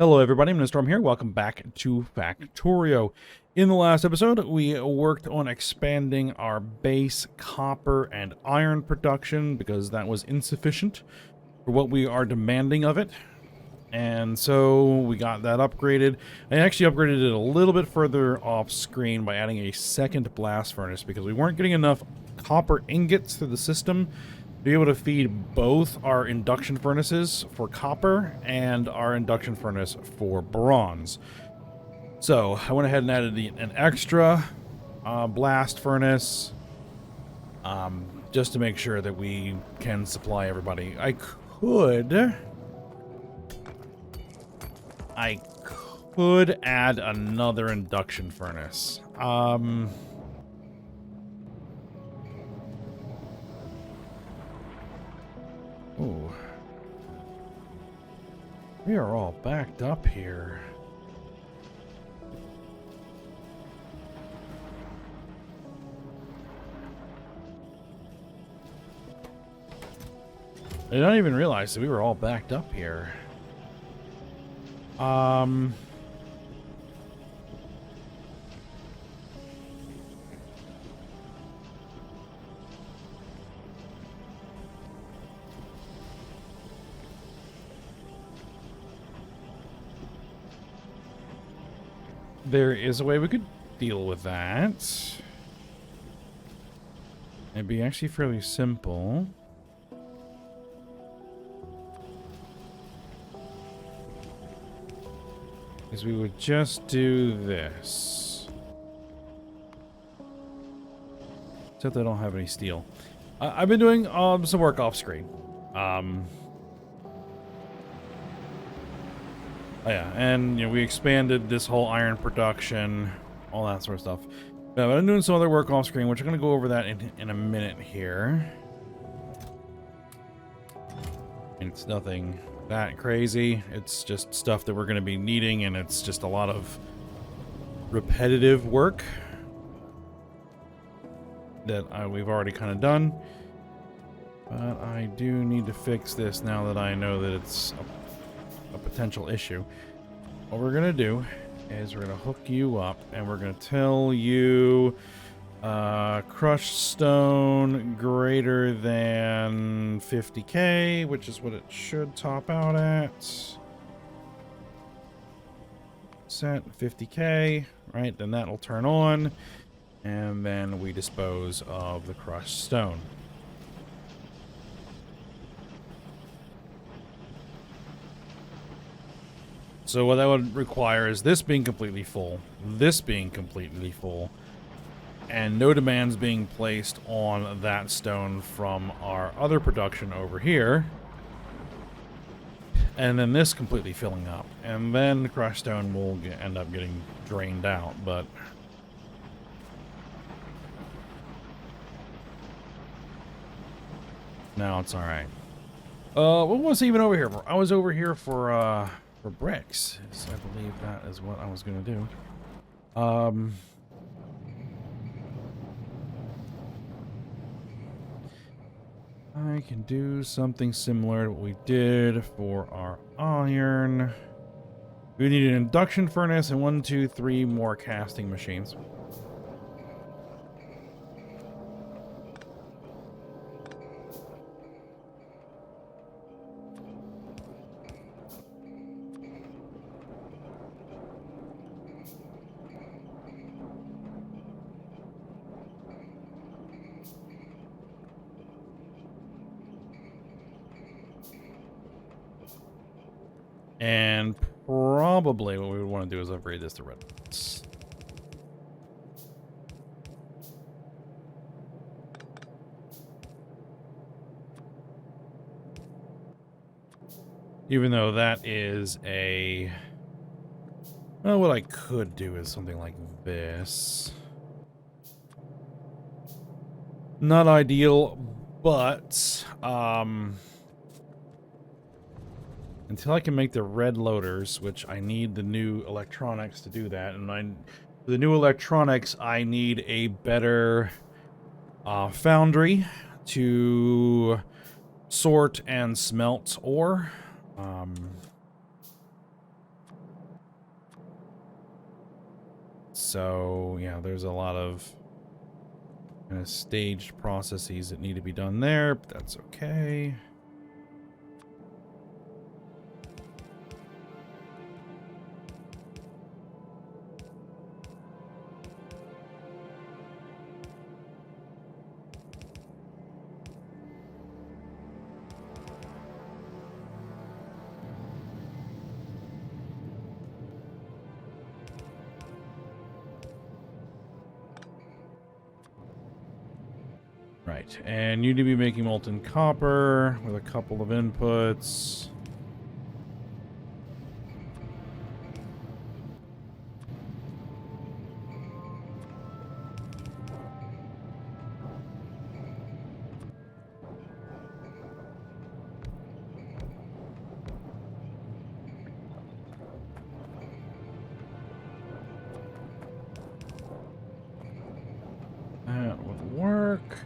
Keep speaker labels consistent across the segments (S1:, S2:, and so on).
S1: Hello everybody, I'm Storm here. Welcome back to Factorio. In the last episode, we worked on expanding our base copper and iron production because that was insufficient for what we are demanding of it. And so we got that upgraded. I actually upgraded it a little bit further off screen by adding a second blast furnace because we weren't getting enough copper ingots through the system to be able to feed both our induction furnaces for copper and our induction furnace for bronze. So I went ahead and added an extra blast furnace just to make sure that we can supply everybody. I could add another induction furnace. Ooh. We are all backed up here. I didn't even realize that we were all backed up here. There is a way we could deal with that. It'd be actually fairly simple. Because we would just do this. Except I don't have any steel. I've been doing some work off screen. Oh yeah, and you know, we expanded this whole iron production, all that sort of stuff. But I'm doing some other work off screen, which I'm going to go over that in a minute here. It's nothing that crazy. It's just stuff that we're going to be needing, and it's just a lot of repetitive work that we've already kind of done. But I do need to fix this now that I know that it's a potential issue. What we're gonna do is we're gonna hook you up and we're gonna tell you crushed stone greater than 50k, which is what it should top out at. Set 50k, right? Then that'll turn on, and then we dispose of the crushed stone. So what that would require is this being completely full, this being completely full, and no demands being placed on that stone from our other production over here. And then this completely filling up. And then the crushed stone will end up getting drained out, but... now it's alright. What was I even over here for? I was over here for bricks. So I believe that is what I was going to do. I can do something similar to what we did for our iron. We need an induction furnace and 1, 2, 3 more casting machines. And probably what we would want to do is upgrade this to red. Even though that is a... well, what I could do is something like this. Not ideal, but... until I can make the red loaders, which I need the new electronics to do that, and the new electronics, I need a better foundry to sort and smelt ore. So, yeah, there's a lot of kind of staged processes that need to be done there, but that's okay. Right, and you need to be making molten copper with a couple of inputs. That would work.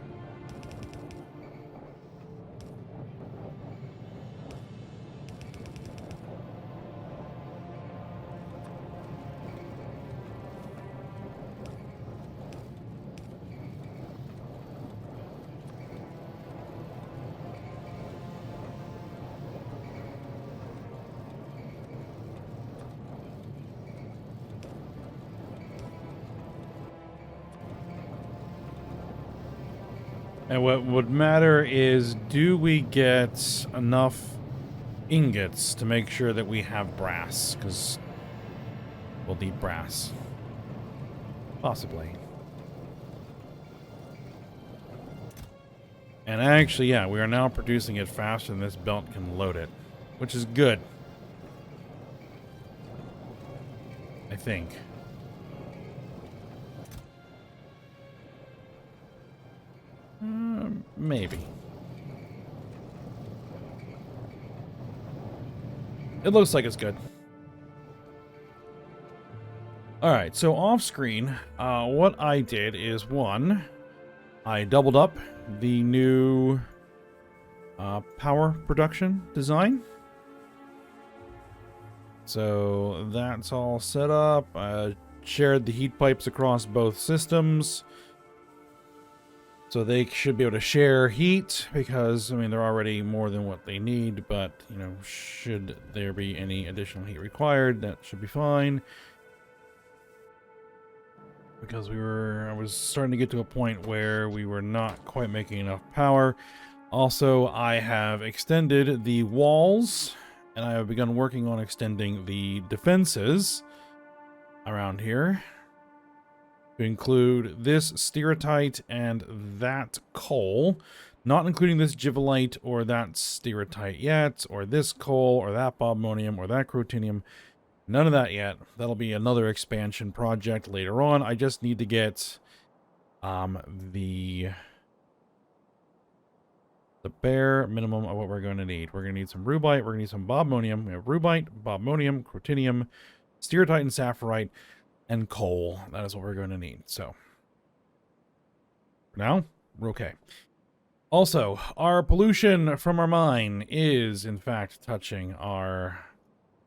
S1: And what would matter is, do we get enough ingots to make sure that we have brass? Because we'll need brass. Possibly. And actually, yeah, we are now producing it faster than this belt can load it, which is good. I think. Maybe. It looks like it's good. Alright, so off screen, what I did is, one, I doubled up the new power production design. So that's all set up. I shared the heat pipes across both systems. So they should be able to share heat because, I mean, they're already more than what they need, but, you know, should there be any additional heat required, that should be fine. Because I was starting to get to a point where we were not quite making enough power. Also, I have extended the walls, and I have begun working on extending the defenses around here to include this stereotyte and that coal, not including this givelite or that stereotyte yet, or this coal, or that bobmonium, or that crotinium. None of that yet. That'll be another expansion project later on. I just need to get the bare minimum of what we're going to need. We're going to need some rubite. We're going to need some bobmonium. We have rubite, bobmonium, crotinium, stereotyte and sapphirite, and coal. That is what we're going to need. So, for now, we're okay. Also, our pollution from our mine is, in fact, touching our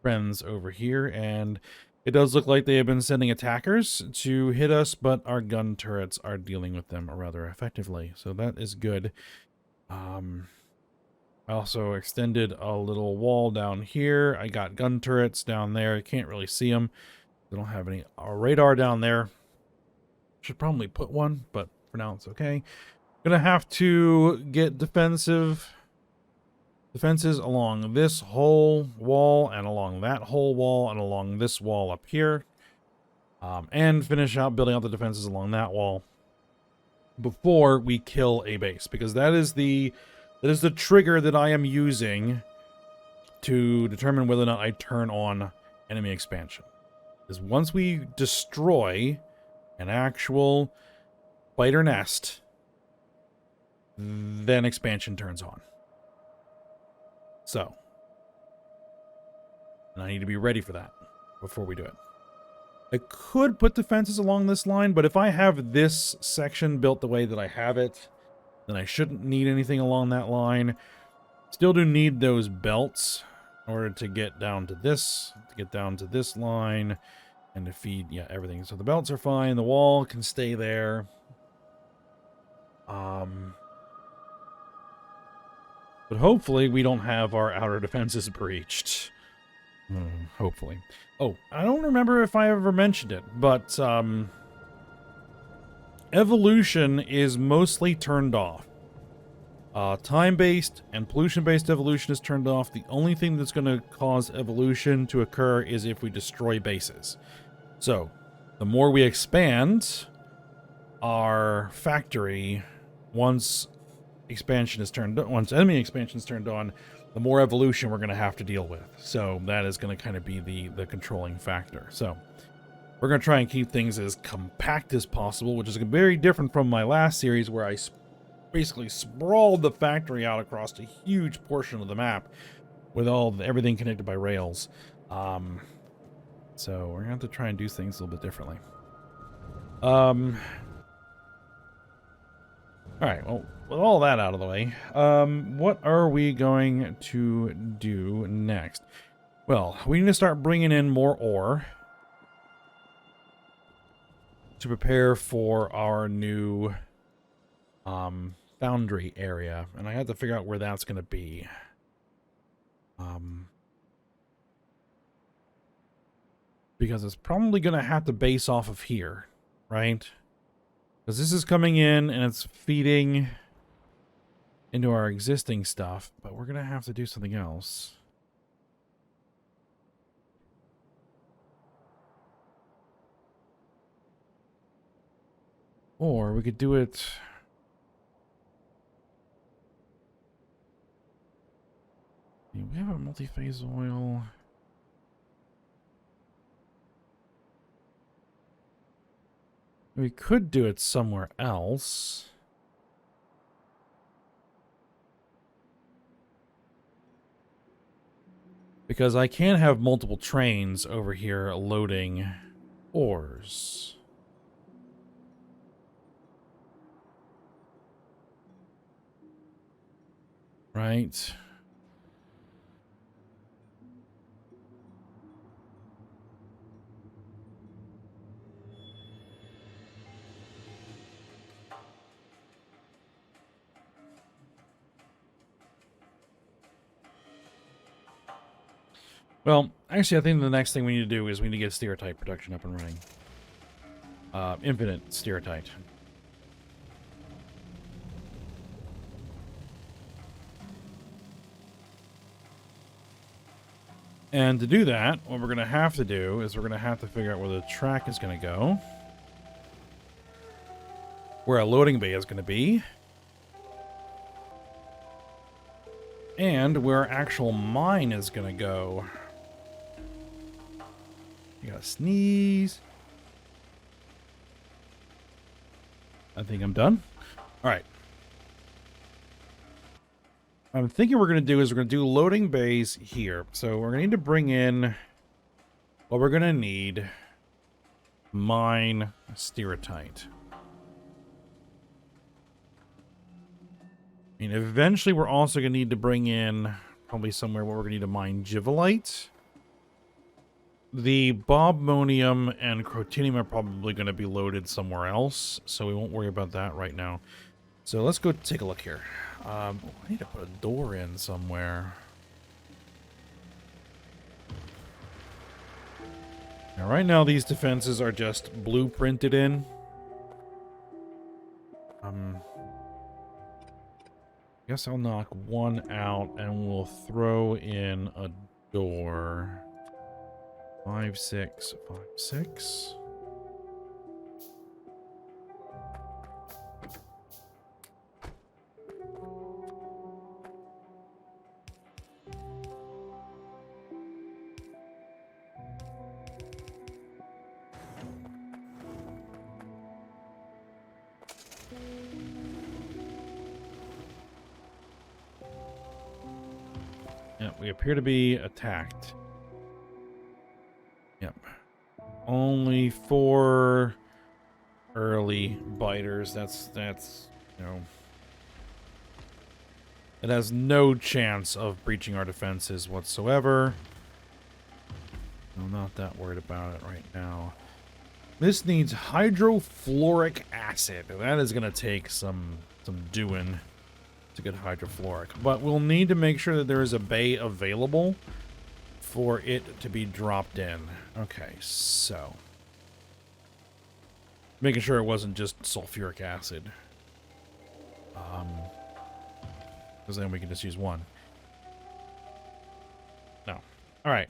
S1: friends over here, and it does look like they have been sending attackers to hit us, but our gun turrets are dealing with them rather effectively. So that is good. I also extended a little wall down here. I got gun turrets down there. You can't really see them. They don't have any radar down there. Should probably put one, but for now it's okay. Gonna have to get defenses along this whole wall and along that whole wall and along this wall up here. And finish out building out the defenses along that wall before we kill a base, because that is the trigger that I am using to determine whether or not I turn on enemy expansion. Is once we destroy an actual spider nest, then expansion turns on. So, and I need to be ready for that before we do it. I could put defenses along this line, but if I have this section built the way that I have it, then I shouldn't need anything along that line. Still do need those belts in order to get down to this line, And to feed, yeah, everything. So the belts are fine. The wall can stay there. But hopefully we don't have our outer defenses breached. Hopefully. Oh, I don't remember if I ever mentioned it, but evolution is mostly turned off. Time-based and pollution-based evolution is turned off. The only thing that's going to cause evolution to occur is if we destroy bases. So, the more we expand our factory, once enemy expansion is turned on, the more evolution we're going to have to deal with. So that is going to kind of be the controlling factor. So we're going to try and keep things as compact as possible, which is very different from my last series where I basically sprawled the factory out across a huge portion of the map with everything connected by rails. So we're going to have to try and do things a little bit differently. All right, well, with all that out of the way, what are we going to do next? Well, we need to start bringing in more ore to prepare for our new foundry area, and I have to figure out where that's going to be. Because it's probably going to have to base off of here, right? Because this is coming in and it's feeding into our existing stuff, but we're going to have to do something else. Or we could do it... We have a multi-phase oil... We could do it somewhere else. Because I can have multiple trains over here loading ores. Right? Well, actually, I think the next thing we need to do is we need to get stereotype production up and running. Infinite stereotype. And to do that, what we're going to have to do is we're going to have to figure out where the track is going to go. Where a loading bay is going to be. And where our actual mine is going to go. You gotta sneeze. I think I'm done. Alright. I'm thinking we're going to do is we're going to do loading bays here. So we're going to need to bring in what we're going to need. Mine stereotype. I mean, eventually we're also going to need to bring in probably somewhere where we're going to need to mine Givelite. The Bobmonium and Crotinium are probably going to be loaded somewhere else, so we won't worry about that right now. So let's go take a look here. I need to put a door in somewhere. Now, right now, these defenses are just blueprinted in. Guess I'll knock one out and we'll throw in a door. 5, 6, 5, 6. Yeah, we appear to be attacked. Yep. Only 4 early biters. That's, you know... It has no chance of breaching our defenses whatsoever. I'm not that worried about it right now. This needs hydrofluoric acid. That is going to take some doing to get hydrofluoric. But we'll need to make sure that there is a bay available for it to be dropped in. Okay, so making sure it wasn't just sulfuric acid. Because then we can just use one. No. All right.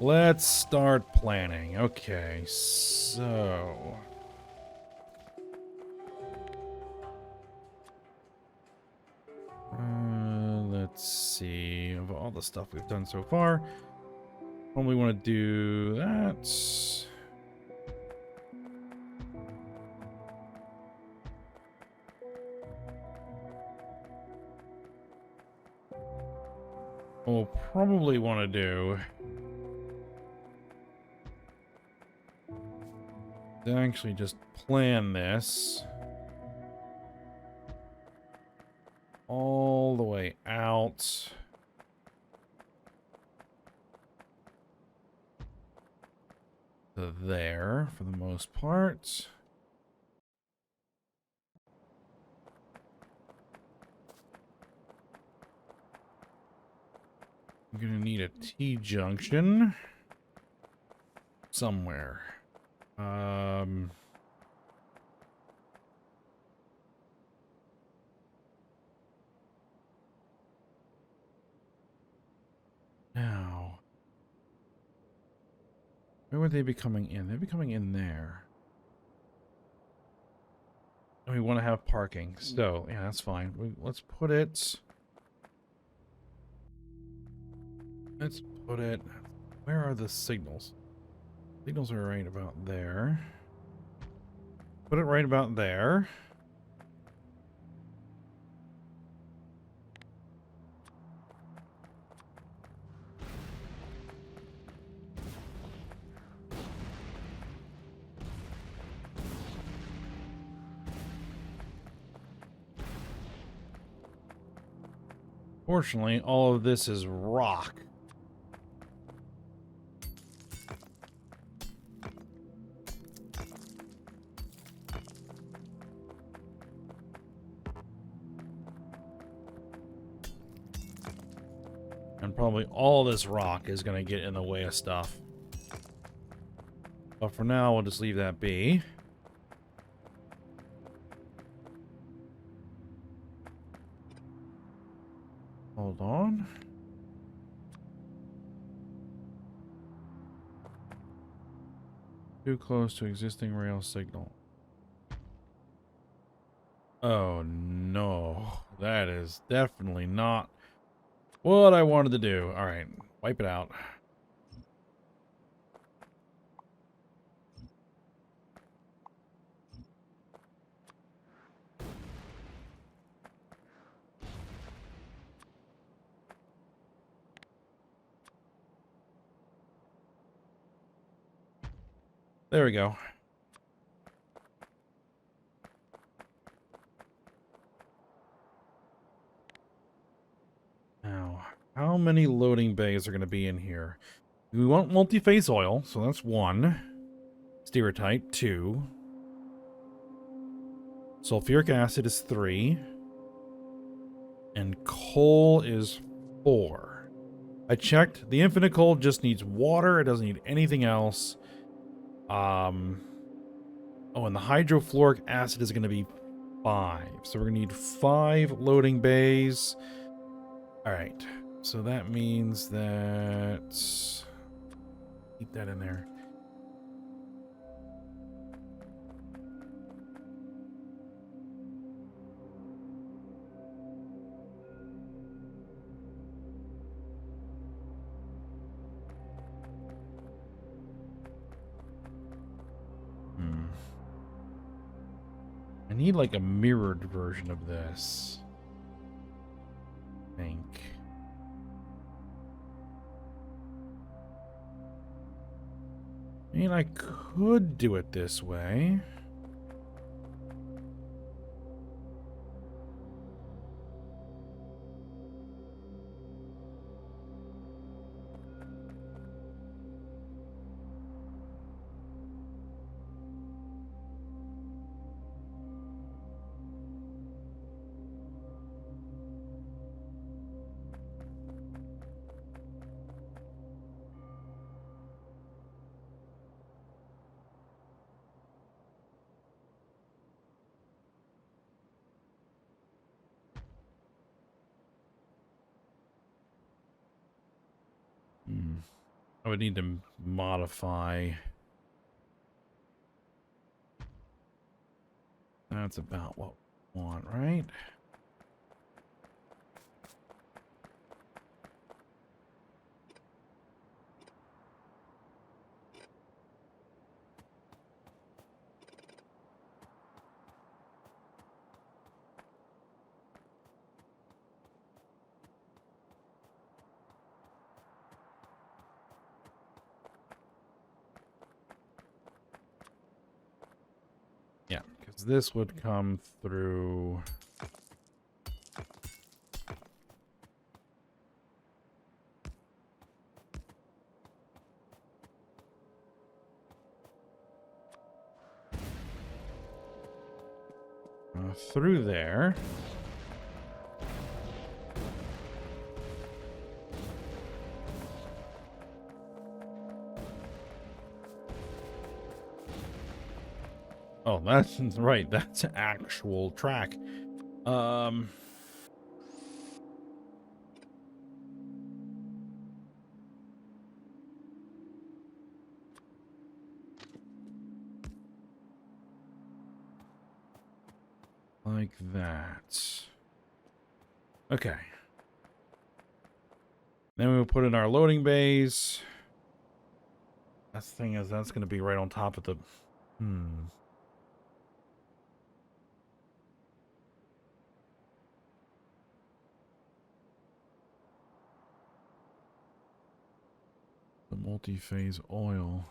S1: Let's start planning. Okay, so let's see. Of all the stuff we've done so far, probably want to do that. We'll probably want to do to actually just plan this all the way out to there for the most part. I'm gonna need a T-junction somewhere. Now, where would they be coming in? They'd be coming in there. And we want to have parking, so yeah, that's fine. Let's put it. Let's put it. Where are the signals? Signals are right about there. Put it right about there. Fortunately, all of this is rock. And probably all this rock is going to get in the way of stuff. But for now, we'll just leave that be. Hold on. Too close to existing rail signal. Oh no, that is definitely not what I wanted to do. All right, wipe it out. There we go. Now, how many loading bays are going to be in here? We want multi-phase oil, so that's 1. Stereotype, 2. Sulfuric acid is 3. And coal is 4. I checked. The infinite coal just needs water. It doesn't need anything else. Oh, and the hydrofluoric acid is going to be 5. So we're going to need 5 loading bays. All right. So that means that... keep that in there. I need like a mirrored version of this. I think. I mean, I could do it this way. I would need to modify. That's about what we want, right? Yeah, because this would come through. Through there. Oh, that's right. That's actual track. Like that. Okay. Then we'll put in our loading bays. That's the thing is, that's going to be right on top of the... The multi-phase oil.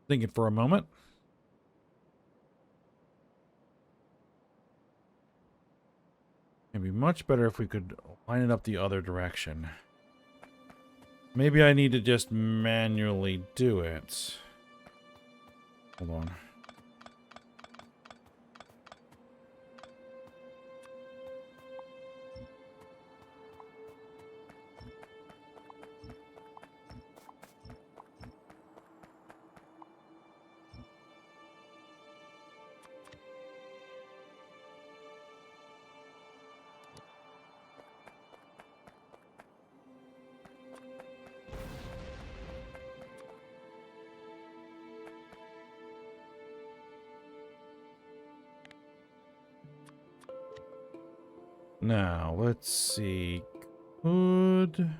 S1: Thinking for a moment. It'd be much better if we could line it up the other direction. Maybe I need to just manually do it. Hold on. Now, let's see. Could...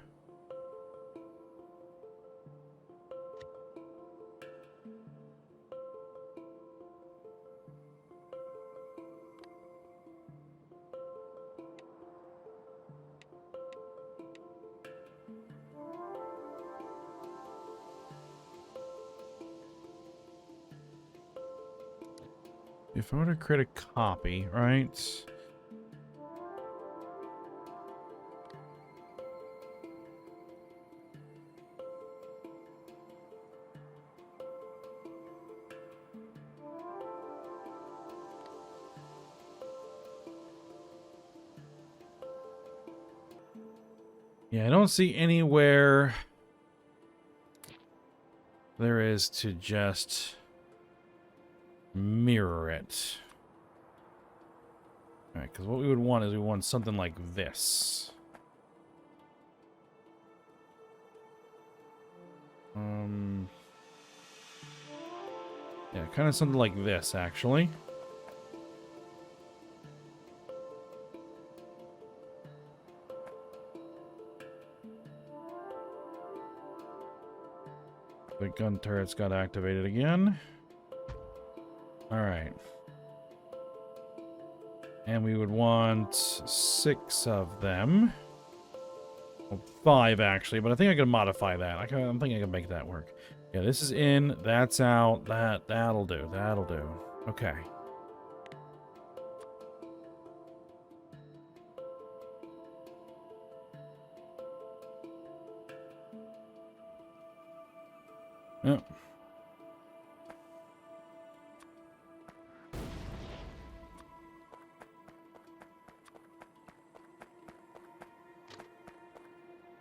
S1: If I were to create a copy, right? Yeah, I don't see anywhere there is to just mirror it. Alright, because what we would want is we want something like this. Yeah, kind of something like this, actually. The gun turrets got activated again. Alright. And we would want 6 of them. Well, 5, actually, but I think I can modify that. I think I can make that work. Yeah, this is in, that's out, that'll do, that'll do. Okay. Yep.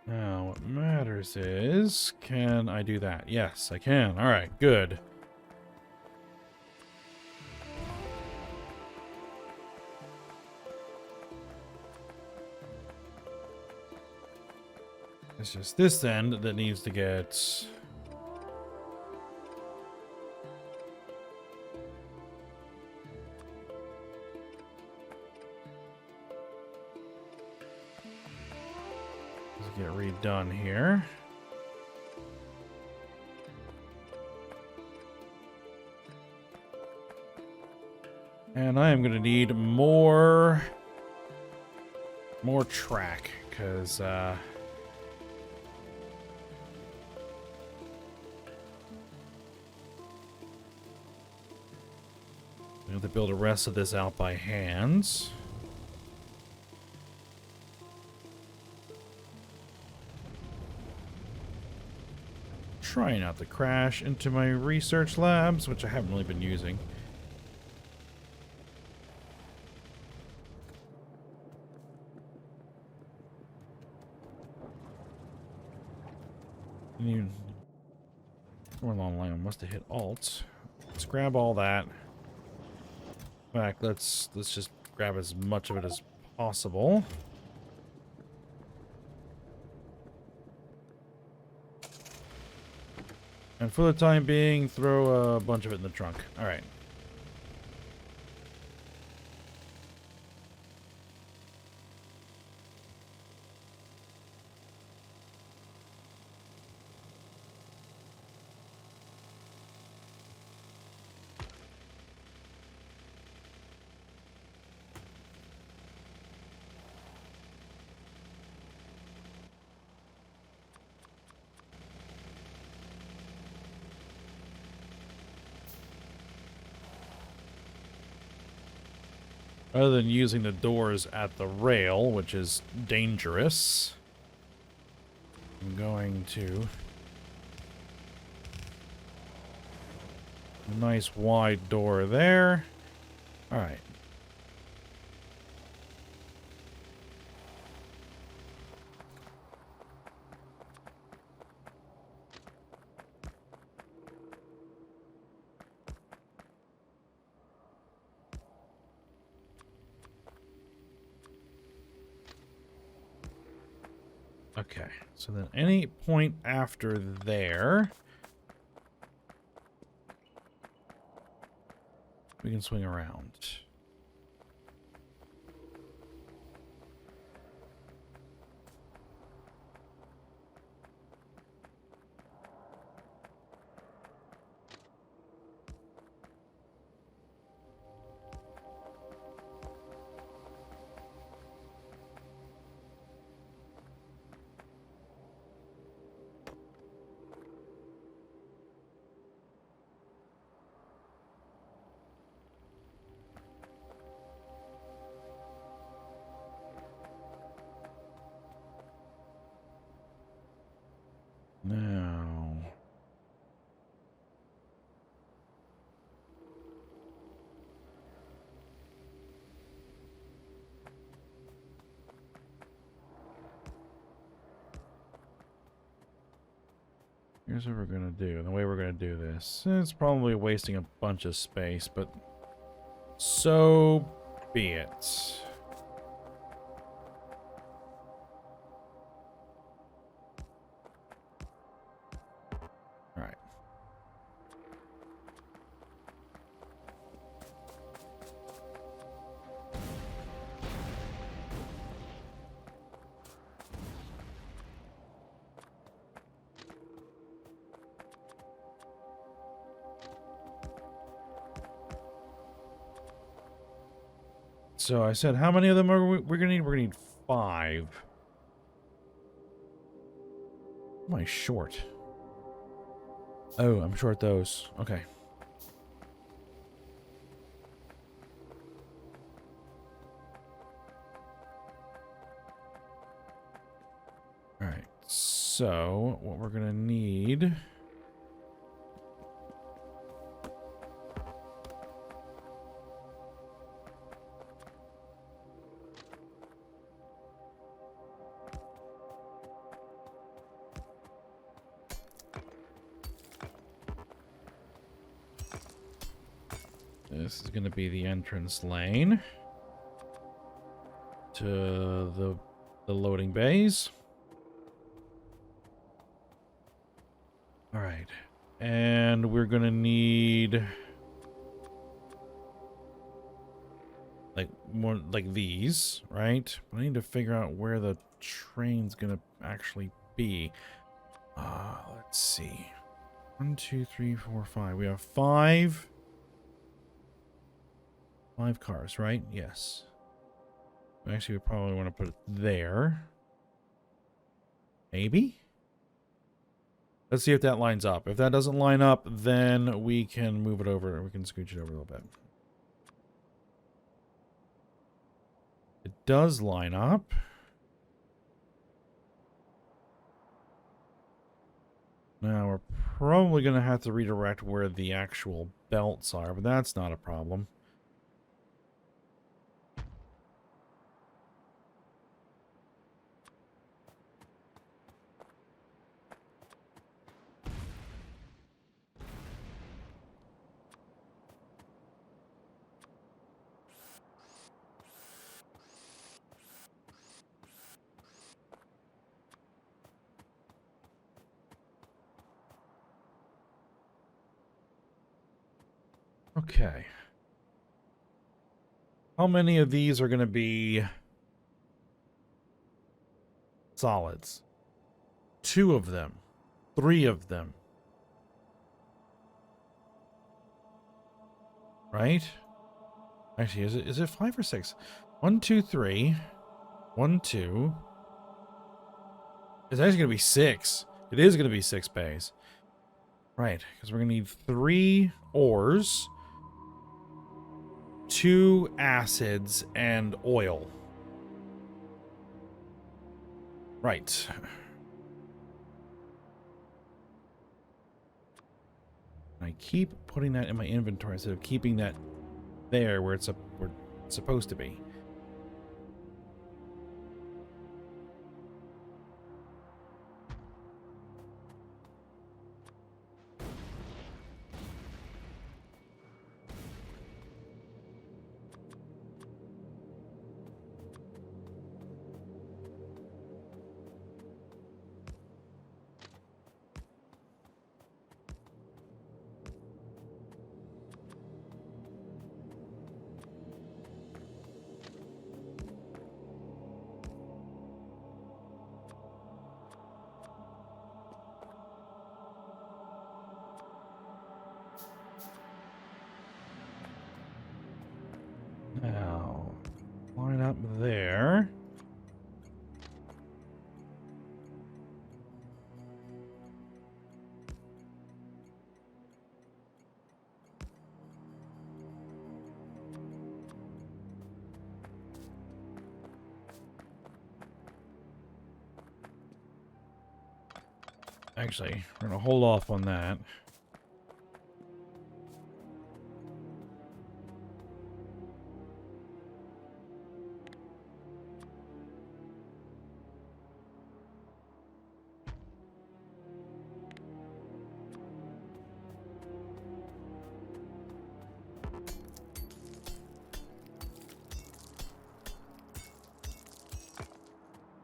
S1: Now, what matters is, can I do that? Yes, I can. All right, good. It's just this end that needs to get... get redone here. And I am going to need more track, because we have to build the rest of this out by hands. Trying not to crash into my research labs, which I haven't really been using. More long line. I must have hit Alt. Let's grab all that. In fact, let's just grab as much of it as possible. And for the time being, throw a bunch of it in the trunk. All right. Rather than using the doors at the rail, which is dangerous, I'm going to... a nice wide door there. All right. Okay, so then any point after there, we can swing around. Now, here's what we're going to do. The way we're going to do this, it's probably wasting a bunch of space, but so be it. All right. So I said, how many of them are we're going to need? We're going to need 5. Am I short? Oh, I'm short those. Okay. All right. So what we're going to need... This is going to be the entrance lane to the loading bays. All right. And we're going to need like more like these, right? I need to figure out where the train's going to actually be. Let's see. 1, 2, 3, 4, 5. We have five cars, right? Yes. Actually, we probably want to put it there. Maybe? Let's see if that lines up. If that doesn't line up, then we can move it over. We can scooch it over a little bit. It does line up. Now, we're probably going to have to redirect where the actual belts are, but that's not a problem. Okay. How many of these are going to be solids? 2 of them. 3 of them. Right? Actually, is it 5 or 6? 1, 2, 3. 1, 2. It's actually going to be 6. It is going to be 6 bays. Right, because we're going to need 3 ores, 2 acids, and oil. Right. I keep putting that in my inventory instead of keeping that there where it's supposed to be. Now, line up there. Actually, we're going to hold off on that.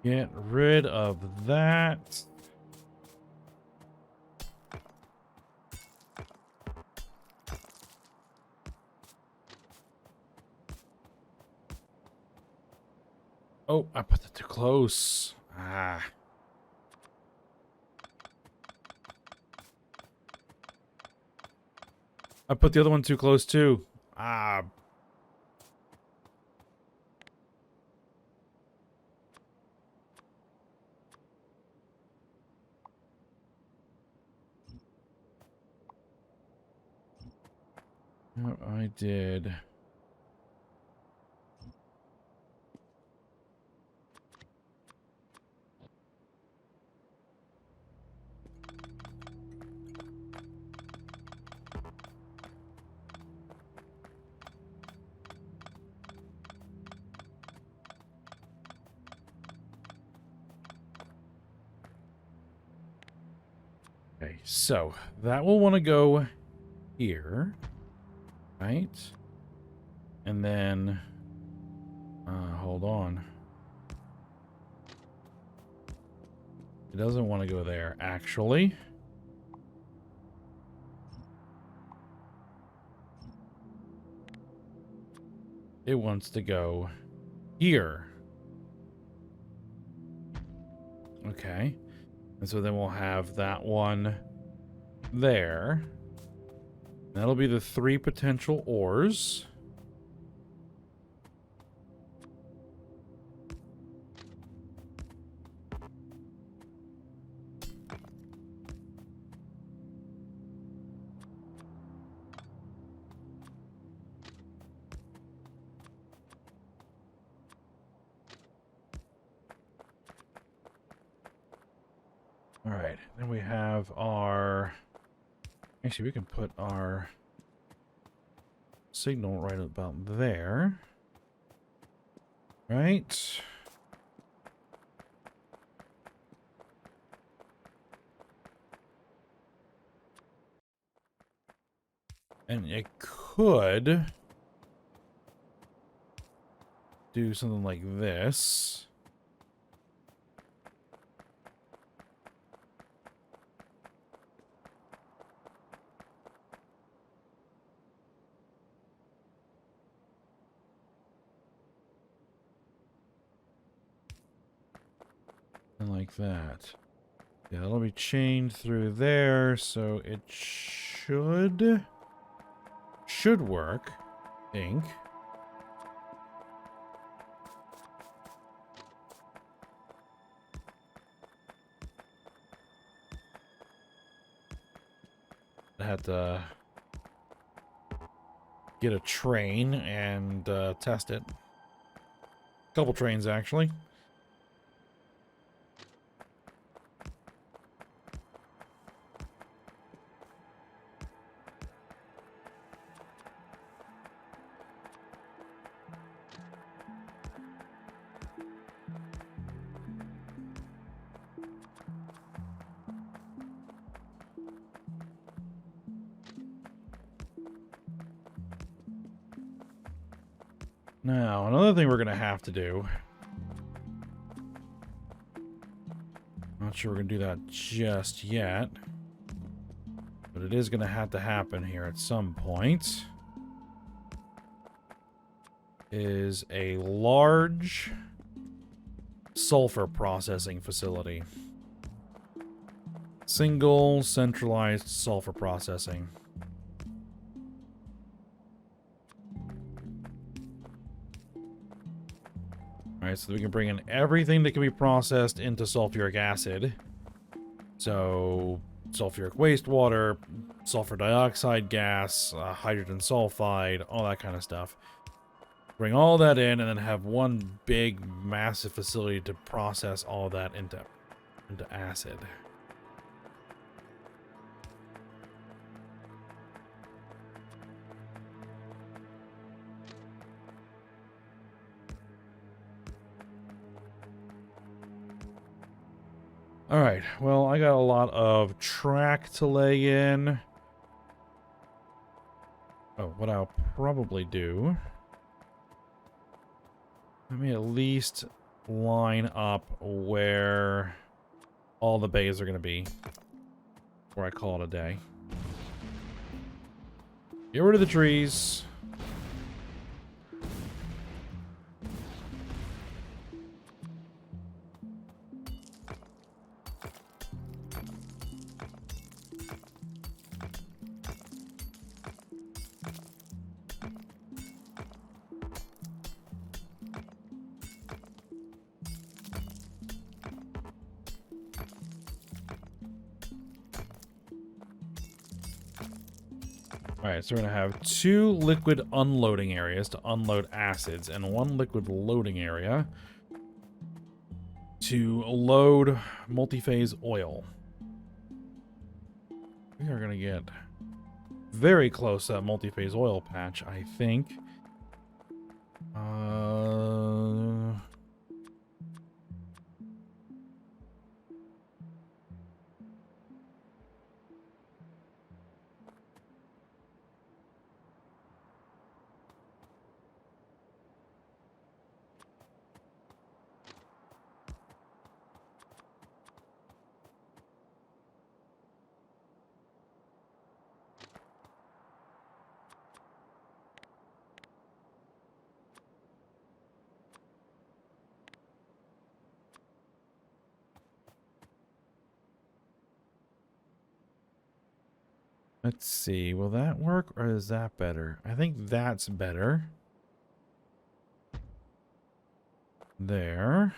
S1: Get rid of that. Oh, I put that too close. Ah. I put the other one too close too. Ah. What I did. Okay, so that will want to go here, right? And then, hold on. It doesn't want to go there, actually. It wants to go here. Okay. And so then we'll have that one there. That'll be the 3 potential ores. All right, then we have our... Actually, we can put our signal right about there. Right. And it could do something like this. And like that. Yeah, that'll be chained through there, so it should work, I think. I had to get a train and test it. A couple trains, actually. Now, another thing we're going to have to do. Not sure we're going to do that just yet. But it is going to have to happen here at some point. Is a large sulfur processing facility. Single centralized sulfur processing. Alright, so we can bring in everything that can be processed into sulfuric acid. So, sulfuric wastewater, sulfur dioxide gas, hydrogen sulfide, all that kind of stuff. Bring all that in and then have one big, massive facility to process all that into acid. Alright, well, I got a lot of track to lay in. Oh, what I'll probably do... Let me at least line up where all the bays are going to be before I call it a day. Get rid of the trees. Alright, so we're going to have 2 liquid unloading areas to unload acids, and 1 liquid loading area to load multi-phase oil. We are going to get very close to that multi-phase oil patch, I think. Let's see. Will that work or is that better? I think that's better. There.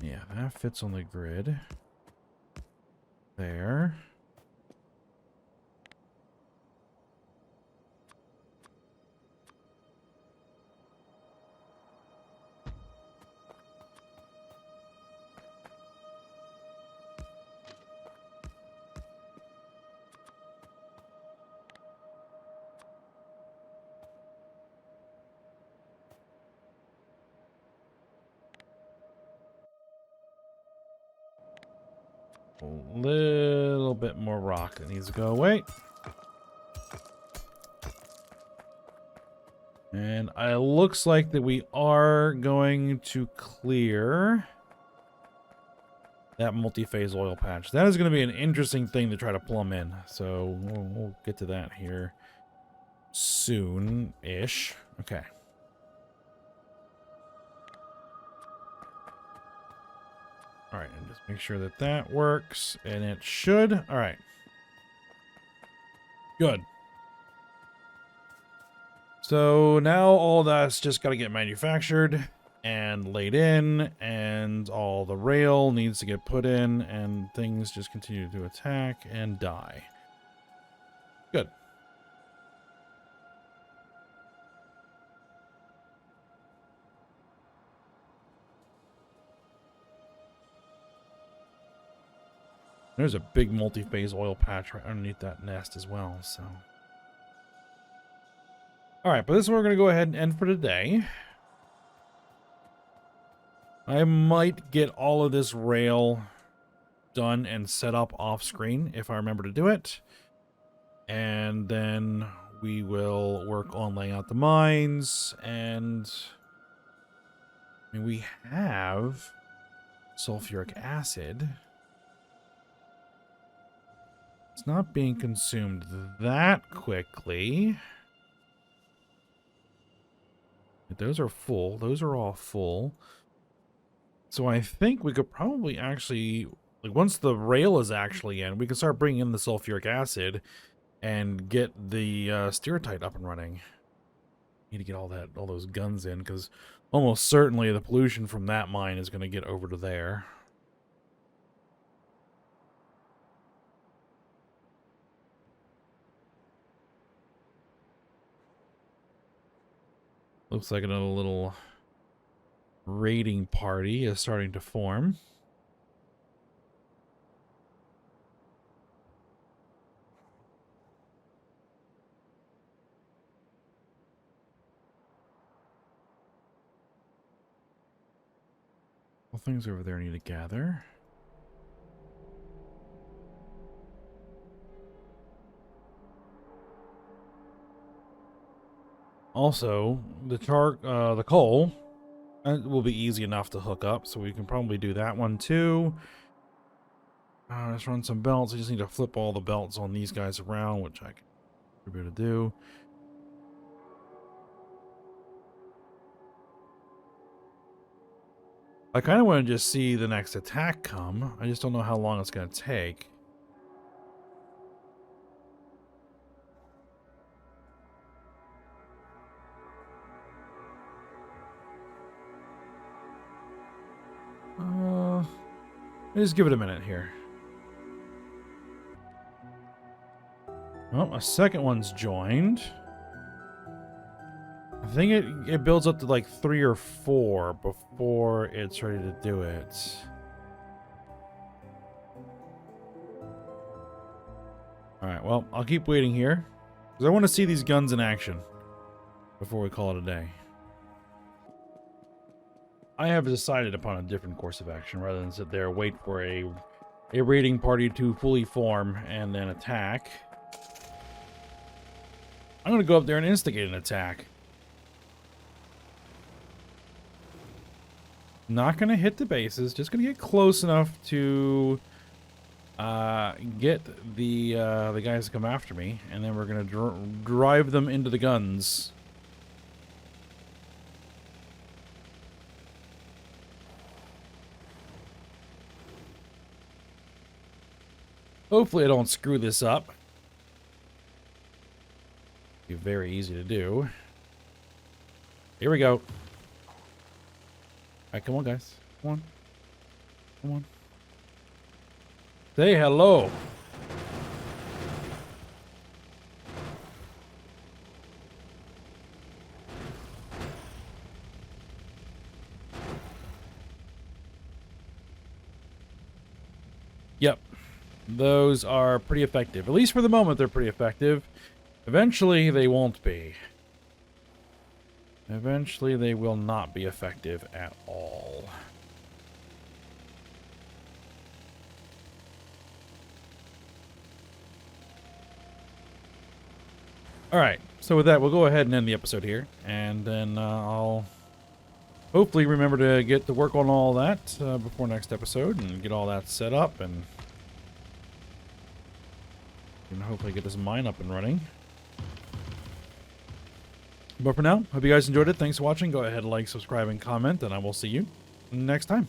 S1: Yeah, that fits on the grid. There. A little bit more rock that needs to go away. And it looks like that we are going to clear that multi-phase oil patch. That is going to be an interesting thing to try to plumb in. So we'll get to that here soon-ish. Okay. All right, and just make sure that that works, and it should. All right. Good. So now all that's just got to get manufactured and laid in, and all the rail needs to get put in, and things just continue to attack and die. Good. There's a big multi-phase oil patch right underneath that nest as well, so. All right, but this is where we're going to go ahead and end for today. I might get all of this rail done and set up off screen if I remember to do it. And then we will work on laying out the mines. And I mean, we have sulfuric acid. It's not being consumed that quickly. Those are full. Those are all full. So I think we could probably actually, like, once the rail is actually in, we can start bringing in the sulfuric acid and get the stereotype up and running. Need to get all those guns in, because almost certainly the pollution from that mine is going to get over to there. Looks like another little raiding party is starting to form. Well, things over there need to gather. Also, the coal will be easy enough to hook up, so we can probably do that one too. Let's run some belts. I just need to flip all the belts on these guys around, which I can be able to do. I kind of want to just see the next attack come. I just don't know how long it's going to take. Just give it a minute here. Oh, a second one's joined. I think it builds up to like 3 or 4 before it's ready to do it. Alright, well, I'll keep waiting here, because I want to see these guns in action before we call it a day. I have decided upon a different course of action rather than sit there and wait for a raiding party to fully form and then attack. I'm going to go up there and instigate an attack. Not going to hit the bases, just going to get close enough to get the guys to come after me, and then we're going to drive them into the guns. Hopefully I don't screw this up. Be very easy to do. Here we go. All right, come on, guys. Come on. Come on. Say hello. Yep. Those are pretty effective. At least for the moment, they're pretty effective. Eventually, they won't be. Eventually, they will not be effective at all. Alright, so with that, we'll go ahead and end the episode here. And then I'll hopefully remember to get to work on all that before next episode and get all that set up and hopefully get this mine up and running. But for now, hope you guys enjoyed it. Thanks for watching. Go ahead and like, subscribe, and comment, and I will see you next time.